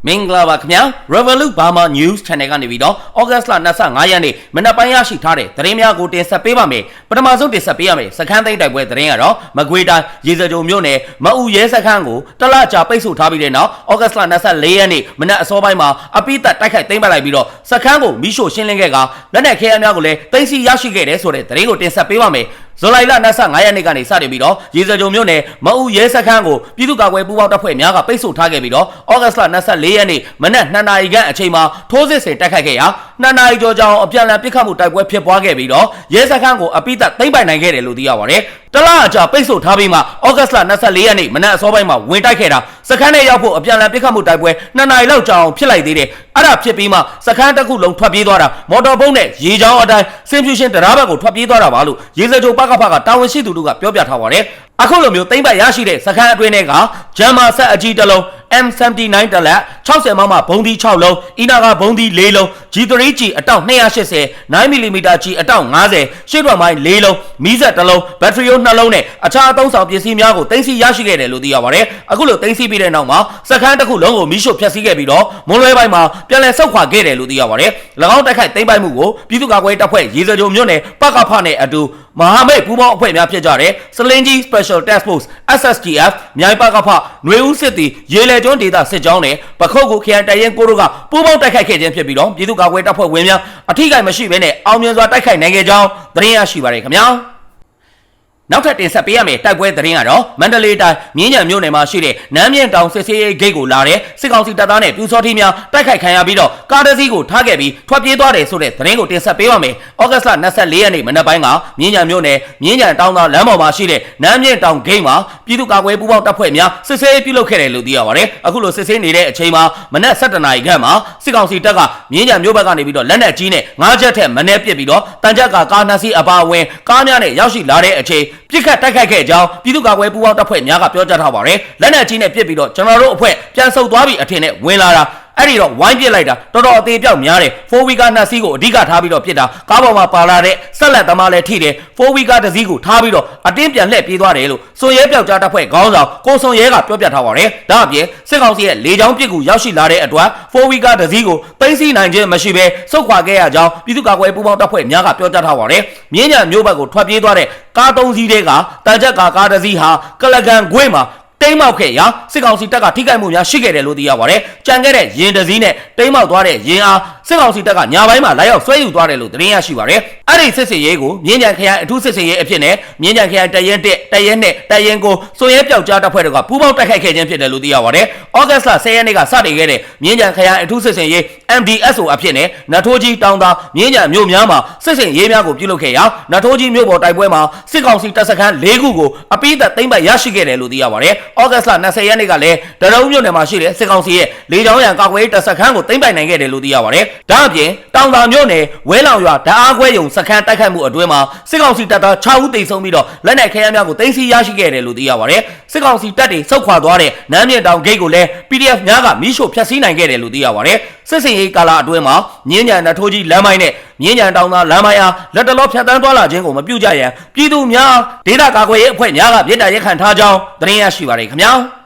မင်္ဂလာပါခင်ဗျာ Revolut Burma News Channel ကနေပြီးတော့ August လ25ရက်နေ့မနက်ပိုင်းရရှိထားတဲ့သတင်းများကိုတင်ဆက်ပေးပါမယ်ပထမဆုံးတင်ဆက်ပေးရမယ်စခန်းသိမ်းတိုက်ပွဲသတင်းကတော့မကွေးတိုင်းရေစကြိုမြို့နယ်မအူရဲစခန်းကိုတလကြာပိတ်ဆို့ထားပြီးတဲ့နောက် August လ24ရက်နေ့မနက်အစောပိုင်းမှာအပိသက်တိုက်ခိုက်သိမ်းပိုက်လိုက်ပြီးတော့စခန်းကိုမိရှို့ရှင်းလင်းခဲ့ကလက်နက်ခဲယမ်းများကိုလည်းသိမ်းဆည်းရရှိခဲ့တယ်ဆိုတဲ့သတင်းကိုတင်ဆက်ပေးပါမယ်ဇူလိုင်လ25ရက်နေ့ကနေစတင်ပြီးတော့ရေစကြိုမြို့နယ်မအူရဲစခန်းကိုပြည်သူ့ကာကွယ်ပူးပေါင်းတပ်ဖွဲ့များကပိတ်ဆို့ထားခဲ့ပြီးတော့ August လ24ရက်နေ့မနက်2နာရီခန့်အချိန်မှာထိုးစစ်ဆင်တိုက်ခိုက်ခဲ့ရာ2နာရီကျော်ကြာအောင်အပြန်အလှန်ပစ်ခတ်မှုတိုက်ပွဲဖြစ်ပွားခဲ့ပြီးတော့ရဲစခန်းကိုအပိသက်သိမ်းပိုက်နိုင်ခဲ့တယ်လို့သိရပါတယ်တလအကြာပိတ်ဆို့ထားပြီးမှ August လ24ရက်နေ့မနက်အစောပိုင်းမှာဝင်တိုက်ခဲ့တာစခန်းထဲရောက်ဖို့အပြန်အလှန်ပစ်ခတ်မှုတိုက်ပွဲ2နာရီလောက်ကြာအောင်ဖြစ်လိုက်သေးတယ်အဲ့ဒါဖြစ်ပြီးမှစခန်းတစ်ခုလုံးထွက်ပြေးသွားတာမော်တော်ဘုတ်နဲ့ရေချောင်းအတိုင်းစင်ဖြူရှင်တရားဘက်ကိုထွက်ပြေးသွားတာပါလို့ရေစကြိုပကဖကတာဝန်ရှိသူတို့ကပြောပြထားပါတယ်အခုလိုမျိုးသိမ်းပိုက်ရရှိတဲ့စခန်းအတွင်းထဲကဂျမ်မာဆက်အကြီးတစ်လုံး M79 တလက်60မမဘုံသီး6လုံးအီနာကဘုံသီး4လုံး G3G အတောက်280 9mm G အတောက်50ရှေ့ထွက်မိုင်း4လုံးမီးစက်1လုံးဘက်ထရီယို2လုံးနဲ့အခြားအသုံးဆောင်ပစ္စည်းများကိုသိမ်းဆည်းရရှိခဲ့တယ်လို့သိရပါတယ်အခုလိုသိမ်းဆည်းပြီးတဲ့နောက်မှာစခန်းတစ်ခုလုံးကိုမီးရှို့ဖျက်ဆီးခဲ့ပြီးတော့မွန်းလွဲပိုင်းမှာပြန်လည်ဆုတ်ခွာခဲ့တယ်လို့သိရပါတယ်၎င်းတိုက်ခိုက်သိမ်းပိုက်မှုကိုပြည်သူ့ကာကွယ်တပ်ဖွဲ့ရေစကြိုမြို့နယ်ပကဖနဲ့အတူမဟာမိတ်ပူးပေါင်းအဖွဲ့များဖြစ်ကြတဲ့စလင်းကြီး Special Task Force SSTF မြိုင်ပကဖຫນွေဦးစစ်တီရေလေကျွန်းဒေသစစ်ကြောင်းနဲ့ပခုတ်ကိုခရိုင်တရင်ကိုတို့ကပူးပေါင်းတိုက်ခိုက်ခဲ့ခြင်းဖြစ်ပြီးတော့ပြည်သူ့ကာကွယ်တပ်ဖွဲ့ဝင်များအထိကိမရှိဘဲနဲ့အောင်မြင်စွာတိုက်ခိုက်နိုင်ခဲ့ကြောင်းသတင်းရရှိပါရခင်ဗျာနောက်ထပ်တင်ဆက်ပေးရမယ့်တိုက်ပွဲသတင်းကတော့မန္တလေးတိုင်းမြင်းခြံမြို့နယ်မှာရှိတဲ့နမ်းမြင့်တောင်စစ်ဆေးရေးဂိတ်ကိုလာတဲ့စစ်ကောင်စီတပ်သားနဲ့ပြူစောထီးများတိုက်ခိုက်ခံရပြီးတော့ကားတစ်စီးကိုထားခဲ့ပြီးထွက်ပြေးသွားတယ်ဆိုတဲ့သတင်းကိုတင်ဆက်ပေးပါမယ်။ဩဂတ်လ24ရက်နေ့မနက်ပိုင်းကမြင်းခြံမြို့နယ်မြင်းခြံတောင်သာလမ်းပေါ်မှာရှိတဲ့နမ်းမြင့်တောင်ဂိတ်မှာပြည်သူ့ကာကွယ်ပူးပေါင်းတပ်ဖွဲ့များစစ်ဆေးပြုလုပ်ခဲ့တယ်လို့သိရပါတယ်။အခုလိုစစ်ဆေးနေတဲ့အချိန်မှာမနက်7:00နာရီခန့်မှာစစ်ကောင်စီတပ်ကမြင်းခြံမြို့ဘက်ကနေပြီးတော့လက်နက်ကြီးနဲ့9ချက်ထက်မနည်းပစ်ပြီးတော့တန်ကြပ်ကား2စီးအပါအဝင်ကားများနဲ့ရောက်ရှိလာတဲ့အချိန်ပြစ်ခတ်တိုက်ခိုက်ခဲ့ကြောင်းပြည်သူ့ကာကွယ်ပူးပေါင်းတပ်ဖွဲ့များကပြောကြားထားပါတယ်လက်နက်ကြီးနဲ့ပစ်ပြီးတော့ကျွန်တော်တို့အဖွဲ့ပြန်ဆုတ်သွားပြီးအထင်နဲ့ဝင်လာတာအဲ့ဒီတော့ဝိုင်းပစ်လိုက်တာတော်တော်အသေးပြောက်များတယ်4 week နှစ်စီးကိုအဓိကထားပြီးတော့ပစ်တာကားပေါ်မှာပါလာတဲ့ဆက်လက်သမားလည်းထိတယ်4 week တစ်စီးကိုထားပြီးတော့အတင်းပြန်လှည့်ပြေးသွားတယ်လို့စွန်ရဲပြောက်ကြားတပ်ဖွဲ့ခေါင်းဆောင်ကိုစွန်ရဲကပြောပြထားပါတယ်ဒါအပြင်စစ်ကောင်စီရဲ့လေကြောင်းပစ်ကူရောက်ရှိလာတဲ့အတွက်4 week တစ်စီးကိုသိမ်းဆည်းနိုင်ခြင်းမရှိဘဲဆုတ်ခွာခဲ့ရကြောင်းပြည်သူ့ကာကွယ်ပူးပေါင်းတပ်ဖွဲ့များကပြောကြားထားပါတယ်မြင်းညံမျိုးဘက်ကိုထွက်ပြေးသွားတဲ့ကား3စီးတွေကတန်ချက်ကားတစ်စီးဟာကလကန်ခွေးမှာတိမ်းမောက်ခဲ့ရာစစ်ကောင်စီတပ်ကထိခိုက်မှုများရှိခဲ့တယ်လို့သိရပါတယ်။ကြံခဲ့တဲ့ရင်တစည်းနဲ့တိမ်းမောက်သွားတဲ့ရင်အားစစ်ကောင်စီတပ်ကညာပိုင်းမှာလိုက်ရောက်ဆွဲယူသွားတယ်လို့သတင်းရရှိပါတယ်။အဲ့ဒီစစ်စင်ရေးကိုမြင်းကြံခရိုင်အထူးစစ်စင်ရေးအဖြစ်နဲ့မြင်းကြံခရိုင်တရင်1တရင်2တရင်ကိုစွန်ရဲပြောက်ကြားတပ်ဖွဲ့တွေကပူးပေါင်းတိုက်ခိုက်ခဲ့ခြင်းဖြစ်တယ်လို့သိရပါတယ်။ဩဂတ်လ10ရက်နေ့ကစတင်ခဲ့တဲ့မြင်းကြံခရိုင်အထူးစစ်စင်ရေး MDSO အဖြစ်နဲ့နထိုးကြီးတောင်သာမြင်းကြံမြို့များမှာစစ်စင်ရေးများကိုပြုလုပ်ခဲ့ရာနထိုးကြီးမြို့ပေါ်တိုက်ပွဲမှာစစ်ကောင်စီတပ်စခန်း4ခုကိုအပိသက်သိမ်းပိုက်ရရှိခဲ့တယ်လို့သိရပါတယ်။ဩဂတ်လ20ရက်နေ့ကလည်းတရုံမြို့နယ်မှာရှိတဲ့စစ်ကောင်စီရဲ့လေကြောင်းရန်ကာကွယ်ရေးတပ်စခန်းကိုသိမ်းပိုက်နိုင်ခဲ့တယ်လို့သိရပါတယ်။ဒါအပြင်တောင်သာမြို့နယ်ဝဲလောင်ရွာဓာတ်အားခွဲရုံစခန်းတိုက်ခိုက်မှုအတွင်းမှာစစ်ကောင်စီတပ်သား6ဦးသေဆုံးပြီးတော့လက်နက်ခဲယမ်းများကိုသိမ်းဆည်းရရှိခဲ့တယ်လို့သိရပါတယ်။စစ်ကောင်စီတပ်တွေဆုတ်ခွာသွားတဲ့နမ်းမြင့်တောင်ဂိတ်ကိုလည်း PDF များကမိရှို့ဖျက်ဆီးနိုင်ခဲ့တယ်လို့သိရပါတယ်။စစ်စင်ရေးကာလအတွင်းမှာမြင်းညံနထိုးကြီးလမ်းမိုင်းနဲ့မြင်းညံတောင်သာလမ်းမိုင်းအားလက်တလောဖြတ်တန်းသွားလာခြင်းကိုမပြုကြရန်ပြည်သူများဒေသကာကွယ်ရေးအဖွဲ့များကမြစ်တာရက်ခံထားကြောင်းသတင်းရရှိပါရခင်ဗျာ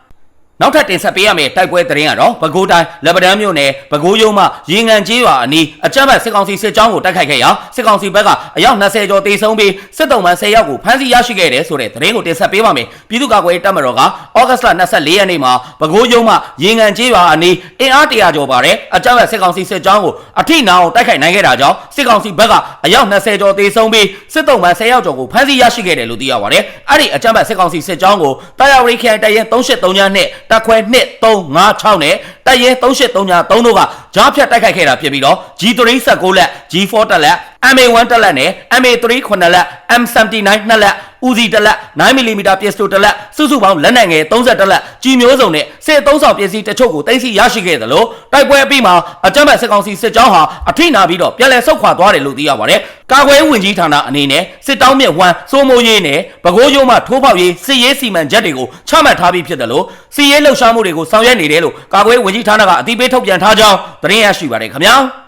နောက်ထပ်တင်ဆက်ပေးရမယ့်တိုက်ပွဲသတင်းကတော့ပဲခူးတိုင်းလက်ပတန်းမြို့နယ်ပဲခူးရုံးမှရေငန်ကျေးရွာအနီးအကြမ်းဖက်စစ်ကောင်စီစစ်ကြောင်းကိုတိုက်ခိုက်ခဲ့ရာစစ်ကောင်စီဘက်ကအယောက်20ကျော်တေဆုံးပြီးစစ်တုံးမှ10ယောက်ကိုဖမ်းဆီးရရှိခဲ့တယ်ဆိုတဲ့သတင်းကိုတင်ဆက်ပေးပါမယ်ပြည်သူ့ကာကွယ်ရေးတပ်မတော်ကဩဂတ်လ24ရက်နေ့မှာပဲခူးရုံးမှရေငန်ကျေးရွာအနီးအင်အား100ကျော်ပါတဲ့အကြမ်းဖက်စစ်ကောင်စီစစ်ကြောင်းကိုအထိနာအောင်တိုက်ခိုက်နိုင်ခဲ့တာကြောင့်စစ်ကောင်စီဘက်ကအယောက်20ကျော်တေဆုံးပြီးစစ်တုံးမှ10ယောက်ကျော်ကိုဖမ်းဆီးရရှိခဲ့တယ်လို့သိရပါတယ်အဲ့ဒီအကြမ်းဖက်စစ်ကောင်စီစစ်ကြောင်းကိုတာယာဝရီခရိုင်တရင်383နဲ့တက်ခွဲ2 356နဲ့တရင်3833တို့ကကြားဖြတ်တိုက်ခိုက်ခဲ့တာဖြစ်ပြီးတော့ G3 19လက် G4 တက်လက် MA1 တက်လက်နဲ့ MA3 9လက် M79 2လက်ဦးစီတက်လက် 9mm ပစ္စတိုတက်လက်စုစုပေါင်းလက်နက်ငယ်30တက်လက်ကြီးမျိုးစုံနဲ့စစ်အုံဆောင်ပစ္စည်းတချို့ကိုတင်စီရရှိခဲ့တယ်လို့တိုက်ပွဲအပြီးမှာအကြမ်းဖက်စစ်ကောင်စီစစ်ကြောင်းဟာအထိနာပြီးတော့ပြန်လည်ဆုတ်ခွာသွားတယ်လို့သိရပါတယ်။ကာကွယ်ရေးဝန်ကြီးဌာနအနေနဲ့စစ်တောင်းမြစ်ဝမ်းစိုးမိုးရေးနဲ့ပဲခူးရုံးမှထိုးပေါက်ရေးစစ်ရေးစီမံချက်တွေကိုချမှတ်ထားပြီးဖြစ်တယ်လို့စစ်ရေးလှုပ်ရှားမှုတွေကိုဆောင်ရွက်နေတယ်လို့ကာကွယ်ရေးဝန်ကြီးဌာနကအသိပေးထုတ်ပြန်ထားကြောင်းသတင်းရရှိပါတယ်ခင်ဗျာ။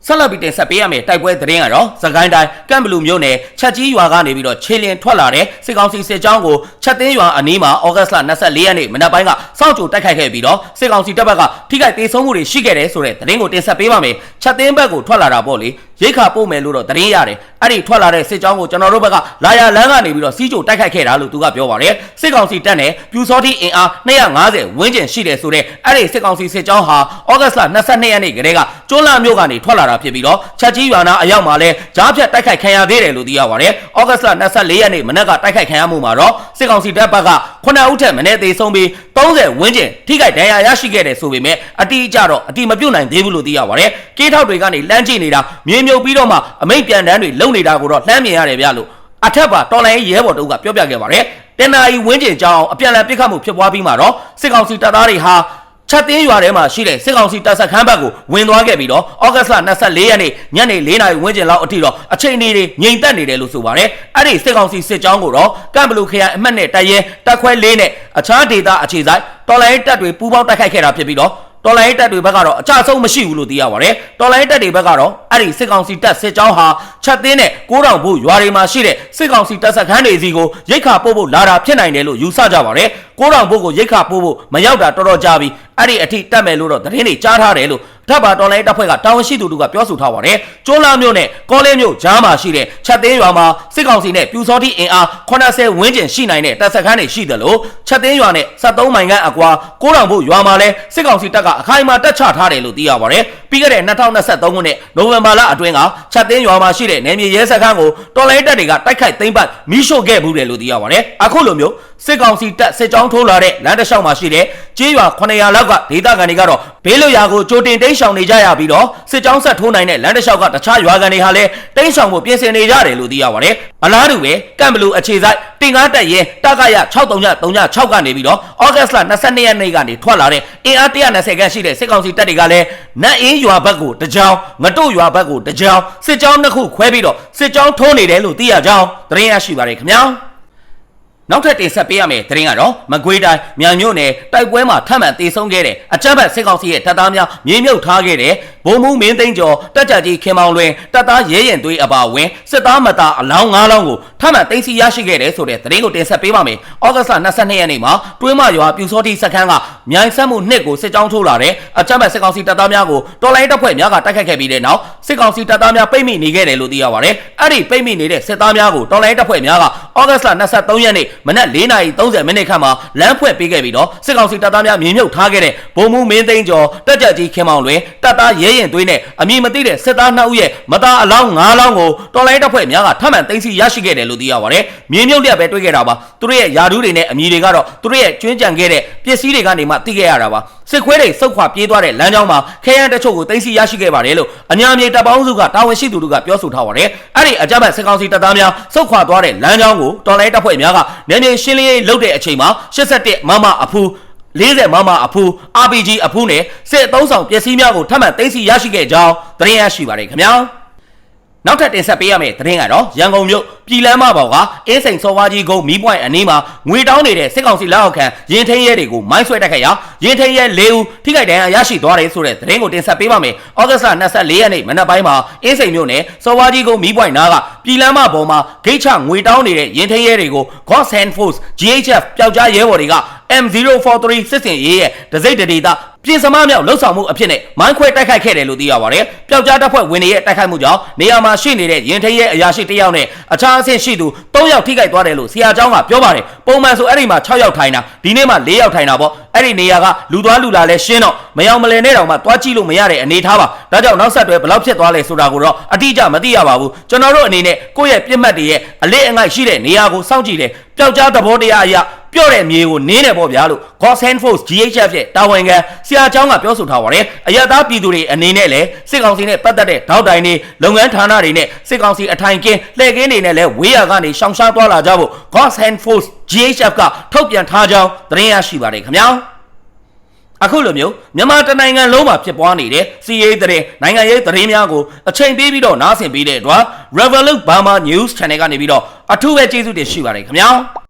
ဆက်လက်ပြီးတင်ဆက်ပေးရမယ့်တိုက်ပွဲသတင်းကတော့စကိုင်းတိုင်းကမ်ဘလူမြို့နယ်ချက်ကြီးရွာကနေပြီးတော့ခြေလျင်ထွက်လာတဲ့စစ်ကောင်စီစစ်ကြောင်းကိုချက်သိန်းရွာအနီးမှာဩဂတ်စ်လ24ရက်နေ့မနက်ပိုင်းကစောင့်ကြိုတိုက်ခိုက်ခဲ့ပြီးတော့စစ်ကောင်စီတပ်ဘက်ကထိခိုက်ဒေဆုံးမှုတွေရှိခဲ့တယ်ဆိုတဲ့သတင်းကိုတင်ဆက်ပေးပါမယ်ချက်သိန်းဘက်ကိုထွက်လာတာပေါ့လေရိတ်ခါပို့မယ်လို့တော့သတင်းရတယ်အဲ့ဒီထွက်လာတဲ့စစ်ကြောင်းကိုကျွန်တော်တို့ဘက်ကလာရလန်းကနေပြီးတော့စီးကြိုတိုက်ခိုက်ခဲ့တာလို့သူကပြောပါတယ်စစ်ကောင်စီတပ်နဲ့ပြူစောတိအင်အား250ဝန်းကျင်ရှိတယ်ဆိုတဲ့အဲ့ဒီစစ်ကောင်စီစစ်ကြောင်းဟာဩဂတ်စ်လ22ရက်နေ့ကတည်းကကျွန်းလာမြို့ကနေထွက်လာတာဖြစ်ပြီးတော့ချက်ကြီးရွာနာအရောက်မှာလဲကြားဖြတ်တိုက်ခိုက်ခံရသေးတယ်လို့သိရပါတယ်ဩဂတ်စ်လ24ရက်နေ့မနက်ကတိုက်ခိုက်ခံရမှုမှာတော့စစ်ကောင်စီတပ်ဘက်က9ဦးထက်မနည်းသေဆုံးပြီး30ဝန်းကျင်ထိခိုက်ဒဏ်ရာရရှိခဲ့တယ်ဆိုပေမဲ့အတိအကျတော့အတိမပြုတ်နိုင်သေးဘူးလို့သိရပါတယ်ကေးထောက်တွေကနေလမ်းကြည့်နေတာမြေမြုပ်ပြီးတော့မှအမိတ်ပြန်တန်းတွေလုံနေတာကိုတော့လှမ်းမြင်ရတယ်ဗျလို့အထက်ပါတော်လိုင်းရဲဘော်တို့ကပြောပြခဲ့ပါတယ်တနအီဝင်းကျင်ကြောင်းအပြန်အလှန်ပစ်ခတ်မှုဖြစ်ပွားပြီးမှတော့စစ်ကောင်စီတပ်သားတွေဟာချက်သိန်းရွာထဲမှာရှိတဲ့စစ်ကောင်စီတပ်စခန်းဘက်ကိုဝင်သွားခဲ့ပြီးတော့ဩဂတ်စ်လ24ရက်နေ့ညနေ4နာရီဝန်းကျင်လောက်အထိတော့အချိန်တွေငြိမ်သက်နေတယ်လို့ဆိုပါတယ်အဲ့ဒီစစ်ကောင်စီစစ်ကြောင်းကိုတော့ကမ်ဘလူခရိုင်အမှတ်နဲ့တပ်ရဲတပ်ခွဲ4နဲ့အခြားဒေသအခြေစိုက်တော်လိုင်းတပ်တွေပူးပေါင်းတိုက်ခိုက်ခဲ့တာဖြစ်ပြီးတော့တော်လိုင်းတပ်တွေဘက်ကတော့အကြဆုံးမရှိဘူးလို့သိရပါတယ်တော်လိုင်းတပ်တွေဘက်ကတော့အဲ့ဒီစစ်ကောင်စီတပ်စစ်ကြောင်းဟာချက်သိန်းနဲ့9000ဘုရွာတွေမှာရှိတဲ့စစ်ကောင်စီတပ်စခန်းတွေစီကိုရိတ်ခါပို့ဖို့လာတာဖြစ်နိုင်တယ်လို့ယူဆကြပါတယ်9000ဘုကိုရိတ်ခါပို့ဖို့မရောက်တာတော်တော်ကြာပြီအဲ့ဒီအထိတက်မယ်လို့တော့သတင်းတွေကြားထားတယ်လို့ထပ်ပါတော်လိုင်းတပ်ဖွဲ့ကတာဝန်ရှိသူတို့ကပြောဆိုထားပါတယ်ကျွန်းလာမြို့နဲ့ကောလင်းမြို့ကြားမှာရှိတဲ့ချက်သိန်းရွာမှာစစ်ကောင်စီနဲ့ပြူစောတိအင်အား80ဝန်းကျင်ရှိနိုင်တဲ့တပ်စခန်းတွေရှိတယ်လို့ချက်သိန်းရွာနဲ့73မိုင်ခန့်အကွာ9000ဘုရွာမှာလဲစစ်ကောင်စီတပ်ကအခိုင်အမာတက်ချထားတယ်လို့သိရပါတယ်ပြီးခဲ့တဲ့2023ခုနှစ်နိုဝင်ဘာလအတွင်းကချက်သိန်းရွာမှာရှိတဲ့နယ်မြေရဲစခန်းကိုတော်လိုင်းတပ်တွေကတိုက်ခိုက်သိမ်းပိုက်မီးရှို့ခဲ့မှုတယ်လို့သိရပါတယ်အခုလိုမျိုးစစ်ကောင်စီတပ်စစ်ကြောင်းထိုးလာတဲ့လမ်းတစ်လျှောက်မှာရှိတဲ့ကျေးရွာ900လောက်ကဒေသခံတွေကတော့ဘေးလွတ်ရာကိုကြိုတင်တိမ်းရှောင်နေကြရပြီးတော့စစ်ကြောင်းဆက်ထိုးနိုင်တဲ့လမ်းတစ်လျှောက်ကတခြားရွာကန်တွေဟာလည်းတိမ်းရှောင်ဖို့ပြင်ဆင်နေကြတယ်လို့သိရပါတယ်အလားတူပဲကမ်ဘလူအခြေစိုက်တင်ကားတပ်ရဲတကရ6336ကနေပြီးတော့ဩဂတ်စ်လ22ရက်နေ့ကနေထွက်လာတဲ့အင်အား120ခန့်ရှိတဲ့စစ်ကောင်စီတပ်တွေကလည်းနတ်အင်းရွာဘက်ကိုတကြောင်ငတို့ရွာဘက်ကိုတကြောင်စစ်ကြောင်းနှစ်ခုခွဲပြီးတော့စစ်ကြောင်းထိုးနေတယ်လို့သိရကြောင်းသတင်းရရှိပါတယ်ခင်ဗျာနောက်ထပ်တင်ဆက်ပေးရမယ့်သတင်းကတော့မကွေးတိုင်းမြိုင်မြို့နယ်တိုက်ပွဲမှာထပ်မံတေဆုံးခဲ့တဲ့အကြမ်းဖက်စစ်ကောင်စီရဲ့တပ်သားများမြေမြုပ်ထားခဲ့တဲ့ဗိုလ်မှူးမင်းသိန်းကျော်တပ်ကြကြီးခင်မောင်လွင်တပ်သားရဲရင်သွေးအပါအဝင်စစ်သားမသားအလောင်း9လောင်းကိုထပ်မံသိမ်းဆည်းရရှိခဲ့တဲ့ဆိုတဲ့သတင်းကိုတင်ဆက်ပေးပါမယ်။ဩဂတ်စ်လ22ရက်နေ့မှာတွင်းမရွာပြူစောတိစခန်းကမြိုင်ဆက်မှု2ကိုစစ်ကြောင်းထိုးလာတဲ့အကြမ်းဖက်စစ်ကောင်စီတပ်သားများကိုတော်လိုင်းတပ်ဖွဲ့များကတိုက်ခိုက်ခဲ့ပြီးတဲ့နောက်စစ်ကောင်စီတပ်သားများပိတ်မိနေခဲ့တယ်လို့သိရပါတယ်။အဲ့ဒီပိတ်မိနေတဲ့စစ်သားများကိုတော်လိုင်းတပ်ဖွဲ့များကဩဂတ်စ်လ23ရက်နေ့မနက်4:30မိနစ်ခန့်မှာလမ်းဖွင့်ပေးခဲ့ပြီးတော့စစ်ကောင်စီတပ်သားများမြေမြုပ်ထားခဲ့တဲ့ဗိုလ်မှူးမင်းသိန်းကျော်တပ်ကြကြီးခင်မောင်လွင်တပ်သားရဲရင်သွေးနဲ့အမည်မသိတဲ့စစ်သား2ဦးရဲ့မသားအလောင်း9လောင်းကိုတော်လိုင်းတပ်ဖွဲ့များကထပ်မံသိမ်းဆည်းရရှိခဲ့တယ်လို့သိရပါတယ်။မြေမြုပ်လျက်ပဲတွေ့ခဲ့တာပါ။သူတို့ရဲ့ယာဒူးတွေနဲ့အမည်တွေကတော့သူတို့ရဲ့ကျွင်းကြံခဲ့တဲ့ပစ္စည်းတွေကနေမှသိခဲ့ရတာပါ။စစ်ခွေးတွေစုတ်ခွာပြေးသွားတဲ့လမ်းကြောင်းမှာခရမ်းတချို့ကိုသိမ်းဆည်းရရှိခဲ့ပါတယ်လို့အညာမြေတပ်ပေါင်းစုကတာဝန်ရှိသူတို့ကပြောဆိုထားပါတယ်။အဲ့ဒီအကြမ်းဖက်စစ်ကောင်စီတပ်သားများစုတ်ခွာသွားတဲ့လမ်းကြောင်းကိုတော်လိုင်းတပ်ဖွဲ့များကနယ်မြေရှင်းလင်းရေးလုပ်တဲ့အချိန်မှာ87မမအဖူး40မမအဖူး RPG အဖူးနဲ့စစ်အုံဆောင်ပစ္စည်းများကိုထပ်မံသိမ်းဆည်းရရှိခဲ့ကြောင်းသတင်းရရှိပါတယ်ခင်ဗျာနောက်ထပ်တင်ဆက်ပေးရမယ့်သတင်းကတော့ရန်ကုန်မြို့ပြည်လမ်းမပေါ်ကအင်းစိန်စော်ဝါကြီးကုန်းမီးပွိုင်အနီးမှာငွေတောင်းနေတဲ့စစ်ကောင်စီလက်အောက်ခံရင်ထင်းရဲတွေကိုမိုင်းဆွဲတိုက်ခိုက်ရာရင်ထင်းရဲ4ဦးထိခိုက်ဒဏ်ရာရရှိသွားတယ်ဆိုတဲ့သတင်းကိုတင်ဆက်ပေးပါမယ်။ဩဂတ်စ်လ24ရက်နေ့မနက်ပိုင်းမှာအင်းစိန်မြို့နယ်စော်ဝါကြီးကုန်းမီးပွိုင်နားကပြည်လမ်းမပေါ်မှာဂိတ်ချငွေတောင်းနေတဲ့ရင်ထင်းရဲတွေကို God Send Force GHF ပျောက်ကြားရဲဘော်တွေက M043 စစ်စင်ရေးရဲ့တစိမ့်တဒေတာပြင်စမမြောက်လှုပ်ဆောင်မှုအဖြစ်နဲ့မိုင်းခွဲတိုက်ခိုက်ခဲ့တယ်လို့သိရပါတယ်။ပျောက်ကြားတပ်ဖွဲ့ဝင်တွေရဲ့တိုက်ခိုက်မှုကြောင့်နေရာမှာရှိနေတဲ့ရင်ထင်းရဲအရာရှိ1ယောက်နဲ့အခြားအဆင့်ရှိသူ3ယောက်ထိခိုက်သွားတယ်လို့ဆရာကျောင်းကပြောပါတယ်။ပုံမှန်ဆိုအဲ့ဒီမှာ6ယောက်ထိုင်တာဒီနေ့မှ4ယောက်ထိုင်တာပေါ့။အဲ့ဒီနေရာကလူသွားလူလာလဲရှင်းတော့မယောင်မလည်နဲ့တောင်မှသွားကြည့်လို့မရတဲ့အနေထားပါ။ဒါကြောင့်နောက်ဆက်တွဲဘယ်လောက်ဖြစ်သွားလဲဆိုတာကိုတော့အတိအကျမသိရပါဘူး။ကျွန်တော်တို့အနေနဲ့ကိုယ့်ရဲ့ပြစ်မှတ်တွေရဲ့အလေးအငိုက်ရှိတဲ့နေရာကိုစောင့်ကြည့်တယ်။ပျောက်ကြားသဘောတရားအရာပြော့တဲ့မြေကိုနင်းတယ်ပေါ့ဗျာလို့ God Send Force GHF ရဲ့တာဝန်ခံဆရာကျောင်းကပြောဆိုထားပါတယ်။အရသာပြည်သူတွေအနေနဲ့လည်းစစ်ကောင်စီနဲ့ပတ်သက်တဲ့ထောက်တိုင်တွေလုပ်ငန်းဌာနတွေနဲ့စစ်ကောင်စီအထိုင်ကင်းလှည့်ကင်းတွေနဲ့လည်းဝေးရကနေရှောင်ရှားသွားလာကြဖို့ God Send Force GHF ကထုတ်ပြန်ထားကြောင်းသတင်းရရှိပါတယ်ခင်ဗျာ။အခုလိုမျိုးမြန်မာတနိုင်ငံလုံးမှာဖြစ်ပွားနေတဲ့စီးရေးသတင်းနိုင်ငံရေးသတင်းများကိုအချိန်ပေးပြီးတော့နားဆင်ပေးတဲ့အတွက် Revolut Burma News Channel ကနေပြီးတော့အထူးပဲကျေးဇူးတင်ရှိပါတယ်ခင်ဗျာ။